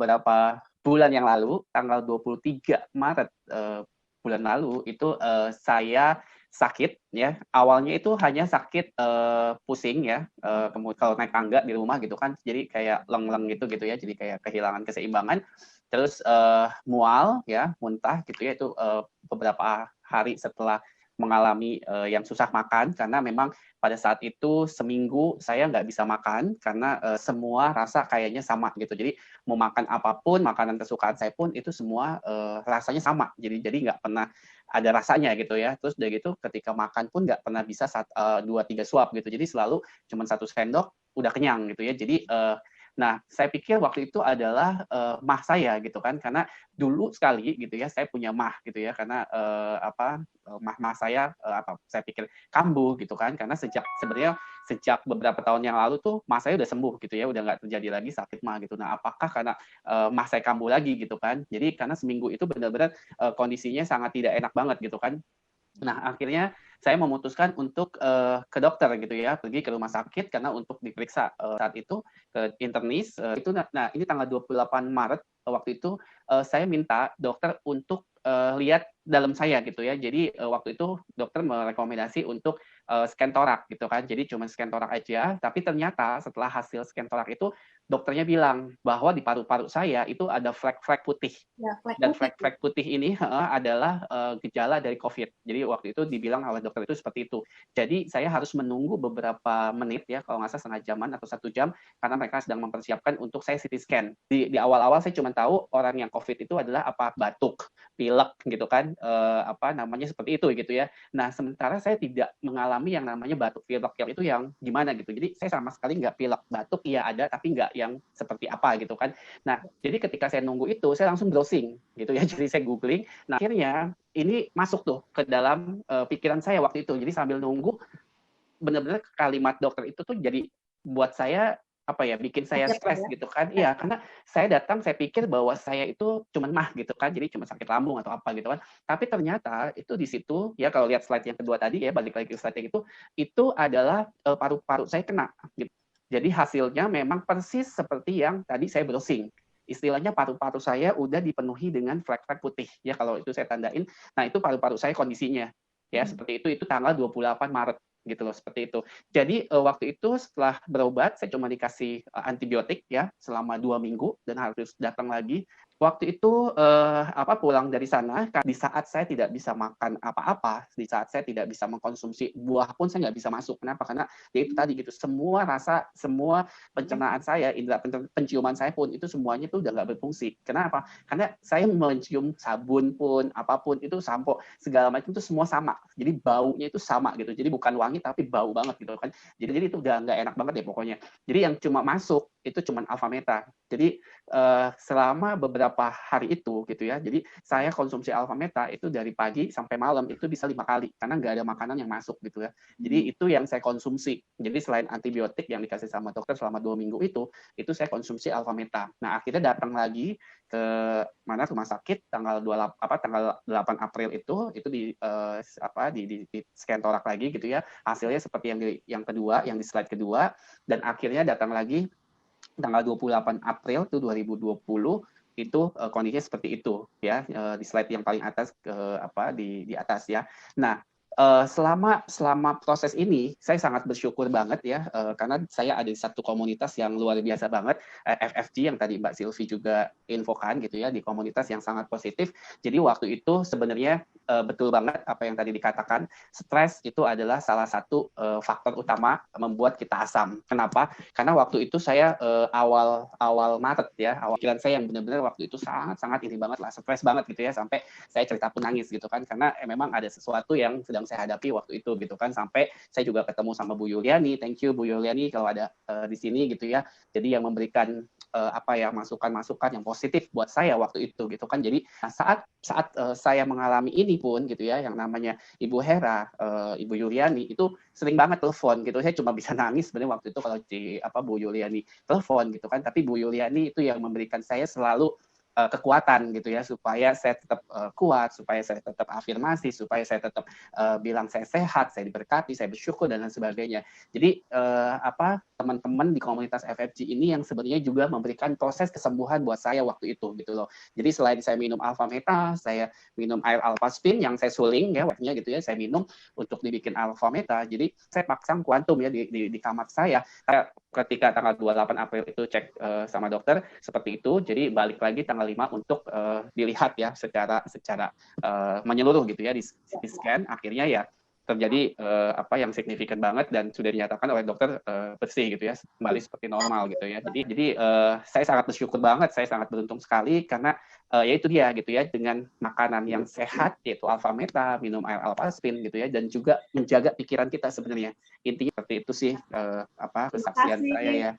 beberapa bulan yang lalu, tanggal 23 Maret bulan lalu itu saya sakit ya. Awalnya itu hanya sakit pusing ya. Kemudian kalau naik tangga di rumah gitu kan, jadi kayak leng-leng gitu ya. Jadi kayak kehilangan keseimbangan. Terus mual ya, muntah gitu ya. Itu beberapa hari setelah mengalami yang susah makan, karena memang pada saat itu seminggu saya nggak bisa makan karena semua rasa kayaknya sama gitu. Jadi mau makan apapun, makanan kesukaan saya pun itu semua rasanya sama. Jadi nggak pernah ada rasanya gitu ya. Terus dari gitu ketika makan pun nggak pernah bisa 2-3 suap gitu. Jadi selalu cuma 1 sendok udah kenyang gitu ya. Jadi nah, saya pikir waktu itu adalah mah saya gitu kan, karena dulu sekali gitu ya saya punya mah gitu ya, karena mah saya saya pikir kambuh gitu kan, karena sebenarnya sejak beberapa tahun yang lalu tuh mah saya udah sembuh gitu ya, udah nggak terjadi lagi sakit mah gitu. Nah, apakah karena mah saya kambuh lagi gitu kan? Jadi karena seminggu itu benar-benar kondisinya sangat tidak enak banget gitu kan. Nah, akhirnya saya memutuskan untuk ke dokter gitu ya, pergi ke rumah sakit karena untuk diperiksa saat itu ke internis. Itu nah ini tanggal 28 Maret waktu itu saya minta dokter untuk lihat dalam saya gitu ya. Jadi waktu itu dokter merekomendasi untuk scan torak gitu kan. Jadi cuma scan torak aja, tapi ternyata setelah hasil scan torak itu dokternya bilang bahwa di paru-paru saya itu ada flek-flek putih. Ya, Dan flek-flek putih ini adalah gejala dari COVID. Jadi waktu itu dibilang oleh dokter itu seperti itu. Jadi saya harus menunggu beberapa menit ya, kalau nggak salah setengah jaman atau 1 jam, karena mereka sedang mempersiapkan untuk saya CT scan. Di awal-awal saya cuma tahu orang yang COVID itu adalah batuk, pilek gitu kan, namanya seperti itu gitu ya. Nah, sementara saya tidak mengalami yang namanya batuk pilek itu yang gimana gitu. Jadi saya sama sekali nggak pilek, batuk iya ada, tapi nggak yang seperti apa gitu kan. Nah, jadi ketika saya nunggu itu, saya langsung browsing gitu ya. Jadi saya googling. Nah, akhirnya ini masuk tuh ke dalam pikiran saya waktu itu. Jadi sambil nunggu, benar-benar kalimat dokter itu tuh jadi buat saya bikin saya stres gitu kan. Iya, karena saya datang saya pikir bahwa saya itu cuman mah gitu kan. Jadi cuma sakit lambung atau apa gitu kan. Tapi ternyata itu di situ ya, kalau lihat slide yang kedua tadi ya, balik lagi ke slide yang itu adalah paru-paru saya kena gitu. Jadi hasilnya memang persis seperti yang tadi saya browsing. Istilahnya paru-paru saya udah dipenuhi dengan flek-flek putih ya, kalau itu saya tandain. Nah, itu paru-paru saya kondisinya ya seperti itu tanggal 28 Maret gitu loh, seperti itu. Jadi waktu itu setelah berobat saya cuma dikasih antibiotik ya selama 2 minggu dan harus datang lagi. Waktu itu pulang dari sana, di saat saya tidak bisa makan apa-apa, di saat saya tidak bisa mengkonsumsi buah pun saya nggak bisa masuk. Kenapa? Karena ya itu tadi gitu, semua rasa, semua pencernaan saya, indera penciuman saya pun itu semuanya tuh udah nggak berfungsi. Kenapa? Karena saya mencium sabun pun, apapun itu, sampo segala macam itu semua sama. Jadi baunya itu sama gitu. Jadi bukan wangi tapi bau banget gitu kan. Jadi itu udah nggak enak banget ya pokoknya. Jadi yang cuma masuk itu cuma alpha meta. Jadi selama beberapa hari itu gitu ya. Jadi saya konsumsi alpha meta itu dari pagi sampai malam itu bisa 5 kali karena nggak ada makanan yang masuk gitu ya. Jadi itu yang saya konsumsi. Jadi selain antibiotik yang dikasih sama dokter selama 2 minggu itu saya konsumsi alpha meta. Nah, akhirnya datang lagi ke rumah sakit tanggal 8 April itu di scan torak lagi gitu ya. Hasilnya seperti yang kedua, yang di slide kedua, dan akhirnya datang lagi tanggal 28 April itu 2020 itu kondisinya seperti itu ya, di slide yang paling atas di atas ya. Nah, selama proses ini saya sangat bersyukur banget ya, karena saya ada di satu komunitas yang luar biasa banget, FFG yang tadi Mbak Silvi juga infokan gitu ya, di komunitas yang sangat positif. Jadi waktu itu sebenarnya betul banget apa yang tadi dikatakan, stres itu adalah salah satu faktor utama membuat kita asam. Kenapa? Karena waktu itu saya awal Maret ya, awal pikiran saya yang benar-benar waktu itu sangat ini banget lah, stres banget gitu ya, sampai saya cerita pun nangis gitu kan, karena memang ada sesuatu yang sedang saya hadapi waktu itu gitu kan. Sampai saya juga ketemu sama Bu Yuliani, thank you Bu Yuliani kalau ada di sini gitu ya. Jadi yang memberikan masukan-masukan yang positif buat saya waktu itu gitu kan. Jadi saat saya mengalami ini pun gitu ya, yang namanya Ibu Hera, Ibu Yuliani itu sering banget telepon gitu. Saya cuma bisa nangis sebenarnya waktu itu kalau Bu Yuliani telepon gitu kan. Tapi Bu Yuliani itu yang memberikan saya selalu kekuatan gitu ya, supaya saya tetap kuat, supaya saya tetap afirmasi, supaya saya tetap bilang saya sehat, saya diberkati, saya bersyukur dan lain sebagainya. Jadi teman-teman di komunitas FFG ini yang sebenarnya juga memberikan proses kesembuhan buat saya waktu itu gitu loh. Jadi selain saya minum alpha meta, saya minum air alpha spin yang saya suling ya waktunya gitu ya, saya minum untuk dibikin alpha meta. Jadi saya pasang kuantum ya di kamar saya. Ketika tanggal 28 April itu cek sama dokter seperti itu. Jadi balik lagi tanggal 5 untuk dilihat ya secara menyeluruh gitu ya di CT scan. Akhirnya ya terjadi apa yang signifikan banget dan sudah dinyatakan oleh dokter bersih gitu ya, kembali seperti normal gitu ya. Jadi saya sangat bersyukur banget, saya sangat beruntung sekali karena ya itu dia gitu ya, dengan makanan yang sehat yaitu alpha meta, minum air alpha spin gitu ya, dan juga menjaga pikiran kita sebenarnya. Intinya seperti itu sih apa kesaksian saya ya.